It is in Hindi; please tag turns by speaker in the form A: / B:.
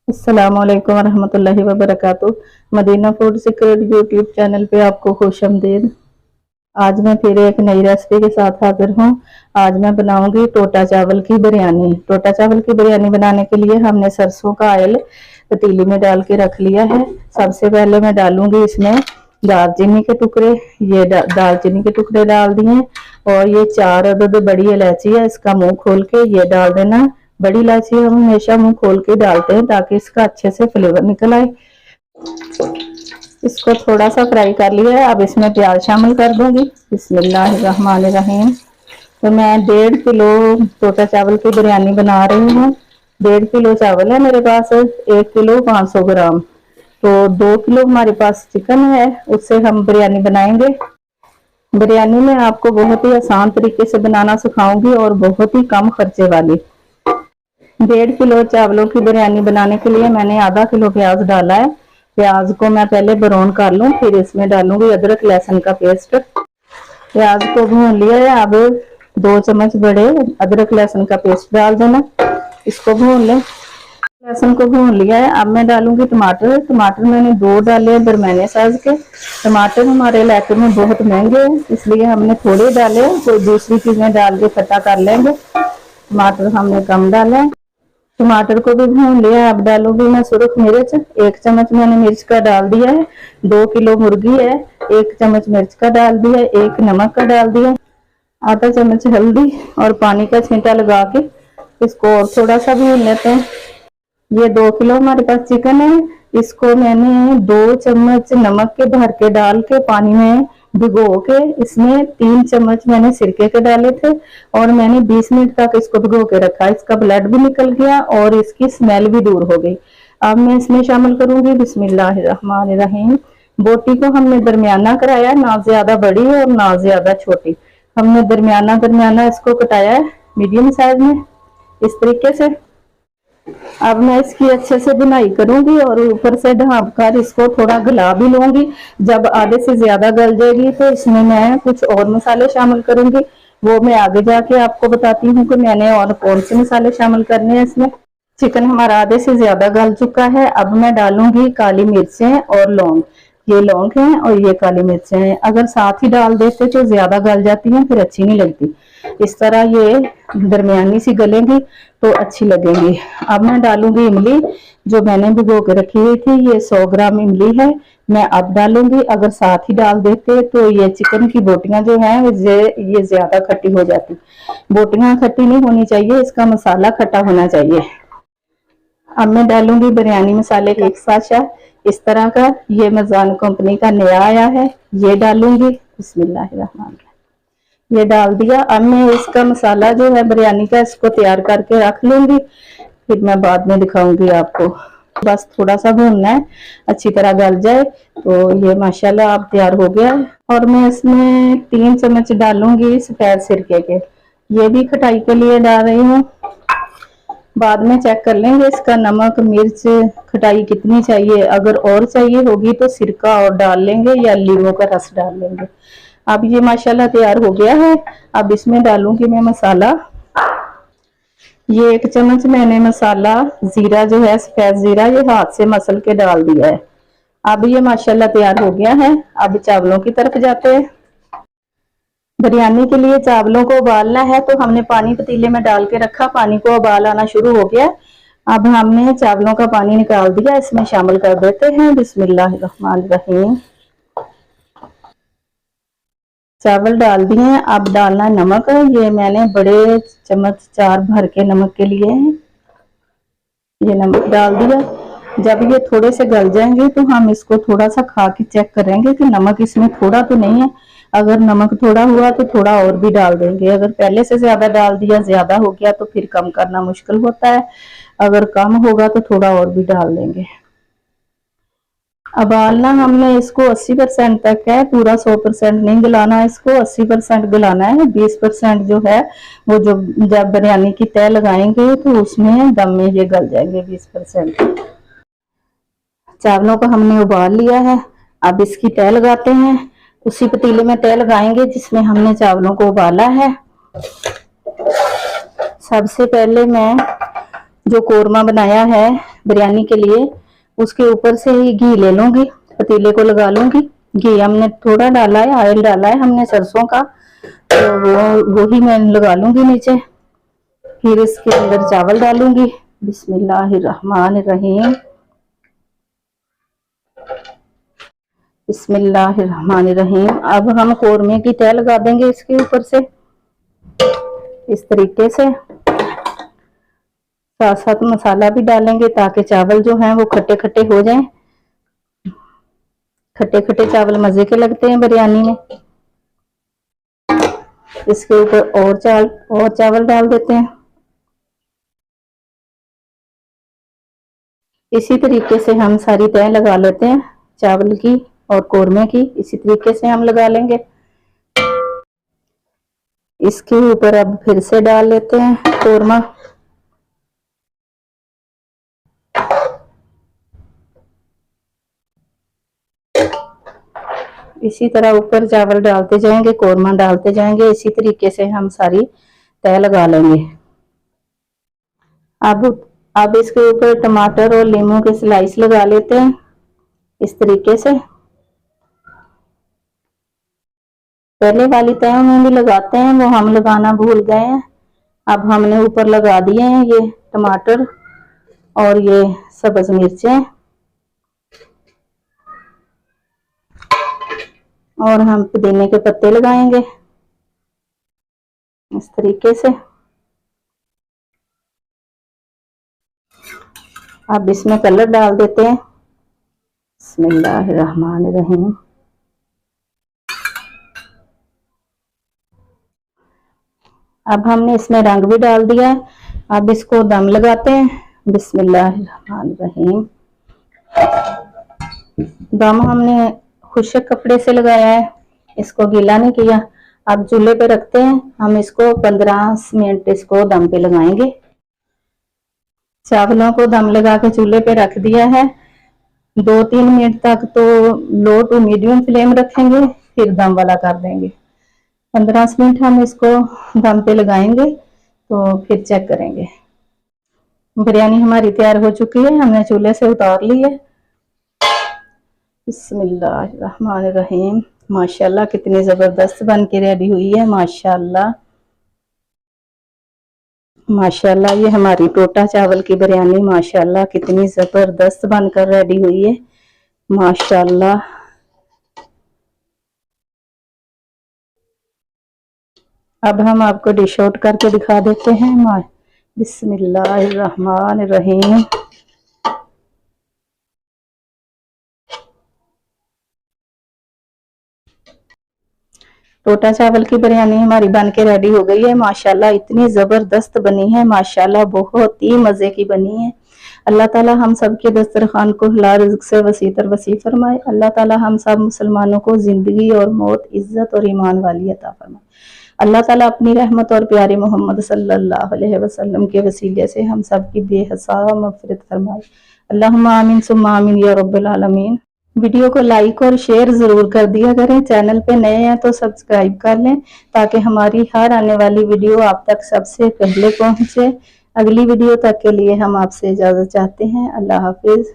A: अस्सलामुअलैकुम वरहमतुल्लाहि वबरकातुह। Madina food secret YouTube channel पे आपको खुशामदीद। आज मैं फिर एक नई रेसिपी के साथ हाजिर हूँ। आज मैं बनाऊंगी टोटा चावल की बिरयानी। टोटा चावल की बिरयानी बनाने के लिए हमने सरसों का ऑयल पतीली में डाल के रख लिया है। सबसे पहले मैं डालूंगी इसमें दालचीनी के टुकड़े। ये दालचीनी के टुकड़े डाल दिए और ये 4 अदद बड़ी इलायची है, इसका मुंह खोल के ये डाल देना। बड़ी इलायची हम हमेशा मुंह खोल के डालते हैं ताकि इसका अच्छे से फ्लेवर निकल आए। इसको थोड़ा सा फ्राई कर लिया है। अब इसमें प्याज शामिल कर दूंगी। बिस्मिल्लाहिर्रहमानिर्रहीम। तो मैं 1.5 किलो टोटा चावल की बिरयानी बना रही हूँ। 1.5 किलो चावल है मेरे पास, 1 किलो 500 ग्राम। तो 2 किलो हमारे पास चिकन है, उससे हम बिरयानी बनाएंगे। बिरयानी में आपको बहुत ही आसान तरीके से बनाना सिखाऊंगी और बहुत ही कम खर्चे वाली। 1.5 किलो चावलों की बिरयानी बनाने के लिए मैंने आधा किलो प्याज डाला है। प्याज को मैं पहले ब्राउन कर लूं, फिर इसमें डालूंगी अदरक लहसुन का पेस्ट। प्याज को भून लिया है। अब 2 चम्मच बड़े अदरक लहसुन का पेस्ट डाल देना, इसको भून लें। लहसुन को भून लिया है। अब मैं डालूंगी टमाटर। टमाटर मैंने 2 डाले दरमियाने साइज के। टमाटर हमारे इलाके में बहुत महंगे हैं, इसलिए हमने थोड़े डाले, कोई दूसरी चीजें डाल के खट्टा कर लेंगे। टमाटर हमने कम डाले। टमाटर को भी भून लिया। अब डालूंगी मैं सुरख मिर्च। 1 चम्मच मैंने मिर्च का डाल दिया है। 2 किलो मुर्गी है, 1 चम्मच मिर्च का डाल दिया, 1 नमक का डाल दिया, आधा चम्मच हल्दी और पानी का छींटा लगा के इसको और थोड़ा सा भून लेते हैं। ये 2 किलो हमारे पास चिकन है। इसको मैंने 2 चम्मच नमक के भर के डाल के पानी में भिगो के, इसमें 3 चम्मच मैंने सिरके के डाले थे और मैंने 20 मिनट तक इसको भिगो के रखा। इसका ब्लड भी निकल गया और इसकी स्मेल भी दूर हो गई। अब मैं इसमें शामिल करूंगी बिस्मिल्लाहिर्रहमानिर्रहीम। बोटी को हमने दरमियाना कराया, ना ज्यादा बड़ी और ना ज्यादा छोटी। हमने दरमियाना दरमियाना इसको कटाया है, मीडियम साइज में, इस तरीके से। अब मैं इसकी अच्छे से बुनाई करूंगी और ऊपर से ढाँप कर इसको थोड़ा गला भी लूंगी। जब आधे से ज्यादा गल जाएगी तो इसमें मैं कुछ और मसाले शामिल करूंगी। वो मैं आगे जाके आपको बताती हूँ कि मैंने और कौन से मसाले शामिल करने हैं इसमें। चिकन हमारा आधे से ज्यादा गल चुका है। अब मैं डालूंगी काली मिर्चें और लौंग। ये लौंग हैं और ये काली मिर्चें हैं। अगर साथ ही डाल देते तो ज्यादा गल जाती हैं, फिर अच्छी नहीं लगती। इस तरह ये दरमियानी सी गलेंगी तो अच्छी लगेंगी। अब मैं डालूंगी इमली, जो मैंने भिगो के रखी हुई थी। ये 100 ग्राम इमली है, मैं अब डालूंगी। अगर साथ ही डाल देते तो ये चिकन की बोटियां जो हैं ये ज्यादा खट्टी हो जाती। बोटियां खट्टी नहीं होनी चाहिए, इसका मसाला खट्टा होना चाहिए। अब मैं डालूंगी बिरयानी मसाले का 1 साशा इस तरह का, ये मजान कंपनी का नया आया है, ये डालूंगी। बिस्मिल्लाहिर्रहमानिर्रहीम, ये डाल दिया। अब मैं इसका मसाला जो है बिरयानी का, इसको तैयार करके रख लूंगी, फिर मैं बाद में दिखाऊंगी आपको। बस थोड़ा सा भूनना है, अच्छी तरह गल जाए। तो ये माशाल्लाह अब तैयार हो गया है। और मैं इसमें 3 चम्मच डालूंगी सफेद सिरके के, ये भी खटाई के लिए डाल रही हूँ। बाद में चेक कर लेंगे इसका नमक मिर्च खटाई कितनी चाहिए। अगर और चाहिए होगी तो सिरका और डाल लेंगे या लीमू का रस डाल लेंगे। अब ये माशाल्लाह तैयार हो गया है। अब इसमें डालूंगी मैं मसाला। ये 1 चम्मच मैंने मसाला जीरा जो है, सफेद जीरा, ये हाथ से मसल के डाल दिया है। अब ये माशाल्लाह तैयार हो गया है। अब चावलों की तरफ जाते हैं। बिरयानी के लिए चावलों को उबालना है, तो हमने पानी पतीले में डाल के रखा, पानी को उबाल आना शुरू हो गया। अब हमने चावलों का पानी निकाल दिया, इसमें शामिल कर देते हैं। बिस्मिल्लाहिर्रहमानिर्रहीम, चावल डाल दिए हैं। अब डालना नमक, ये मैंने बड़े चम्मच 4 भर के नमक के लिए है, ये नमक डाल दिया। जब ये थोड़े से गल जाएंगे तो हम इसको थोड़ा सा खा के चेक करेंगे कि नमक इसमें थोड़ा तो नहीं है। अगर नमक थोड़ा हुआ तो थोड़ा और भी डाल देंगे। अगर पहले से ज्यादा डाल दिया, ज्यादा हो गया तो फिर कम करना मुश्किल होता है। अगर कम होगा तो थोड़ा और भी डाल देंगे। उबालना हमने इसको 80% तक है, पूरा 100% नहीं गलाना है इसको, 80% गलाना है। 20% जो है वो जो जब बिरयानी की तह लगाएंगे तो उसमें दम में ये गल जाएंगे 20%। चावलों को हमने उबाल लिया है। अब इसकी तह लगाते हैं। उसी पतीले में तह लगाएंगे जिसमें हमने चावलों को उबाला है। सबसे पहले मैं जो कोरमा बनाया है बिरयानी के लिए। उसके ऊपर से ही घी ले लूंगी, पतीले को लगा लूंगी। घी हमने थोड़ा डाला है, ऑयल डाला है हमने सरसों का, तो वो ही मैं लगा लूंगी नीचे। फिर इसके अंदर चावल डालूंगी। बिस्मिल्लाहिर्रहमानिर्रहीम, बिस्मिल्लाहिर्रहमानिर्रहीम। अब हम कोरमे की तह लगा देंगे इसके ऊपर से, इस तरीके से। साथ साथ मसाला भी डालेंगे ताकि चावल जो हैं वो खट्टे खट्टे हो जाएं। खट्टे खट्टे चावल मजे के लगते हैं बिरयानी में। इसके ऊपर और चावल डाल देते हैं। इसी तरीके से हम सारी तह लगा लेते हैं चावल की और कोरमे की, इसी तरीके से हम लगा लेंगे। इसके ऊपर अब फिर से डाल लेते हैं कोरमा। इसी तरह ऊपर चावल डालते जाएंगे, कोरमा डालते जाएंगे, इसी तरीके से हम सारी तह लगा लेंगे। अब इसके ऊपर टमाटर और लीमू के स्लाइस लगा लेते हैं इस तरीके से। पहले वाली तहों में भी लगाते हैं, वो हम लगाना भूल गए हैं। अब हमने ऊपर लगा दिए हैं ये टमाटर और ये सब्ज मिर्चें, और हम पुदीने के पत्ते लगाएंगे इस तरीके से। अब इसमें कलर डाल देते हैं। बिस्मिल्लाहिर्रहमानिर्रहीम। अब हमने इसमें रंग भी डाल दिया है। अब इसको दम लगाते हैं। बिस्मिल्लाहिर्रहमानिर्रहीम। दम हमने खुश्क कपड़े से लगाया है, इसको गीला नहीं किया। अब चूल्हे पे रखते हैं, हम इसको 15 मिनट इसको दम पे लगाएंगे। चावलों को दम लगा के चूल्हे पे रख दिया है। 2-3 मिनट तक तो लो टू मीडियम फ्लेम रखेंगे, फिर दम वाला कर देंगे। 15 मिनट हम इसको दम पे लगाएंगे, तो फिर चेक करेंगे। बिरयानी हमारी तैयार हो चुकी है, हमने चूल्हे से उतार ली है। बिस्मिल्लाहिर्रहमानिर्रहीम। माशाल्लाह कितनी जबरदस्त बन के रेडी हुई है। माशाल्लाह माशाल्लाह, ये हमारी टोटा चावल की बिरयानी माशाल्लाह कितनी जबरदस्त बनकर रेडी हुई है। माशाल्लाह। अब हम आपको डिश आउट करके दिखा देते हैं। बिस्मिल्लाहिर्रहमानिर्रहीम। टोटा चावल की बिरयानी हमारी बन के रेडी हो गई है। माशाल्लाह इतनी जबरदस्त बनी है, माशाल्लाह बहुत ही मजे की बनी है। अल्लाह ताला हम सब के दस्तरखान को हलाल रिज़्क से वसी तर वसी फरमाए। अल्लाह ताला हम सब मुसलमानों को जिंदगी और मौत, इज्जत और ईमान वाली अता फरमाए। अल्लाह ताला अपनी रहमत और प्यारे मोहम्मद सल्लल्लाहु अलैहि वसल्लम के वसीले से हम सब की बेहिसाब मग़फ़िरत फरमाए। अल्लाहुम्मा आमीन सुम्मा आमीन या रब्बल आलमीन। वीडियो को लाइक और शेयर जरूर कर दिया करें। चैनल पे नए हैं तो सब्सक्राइब कर लें ताकि हमारी हर आने वाली वीडियो आप तक सबसे पहले पहुंचे। अगली वीडियो तक के लिए हम आपसे इजाजत चाहते हैं। अल्लाह हाफिज।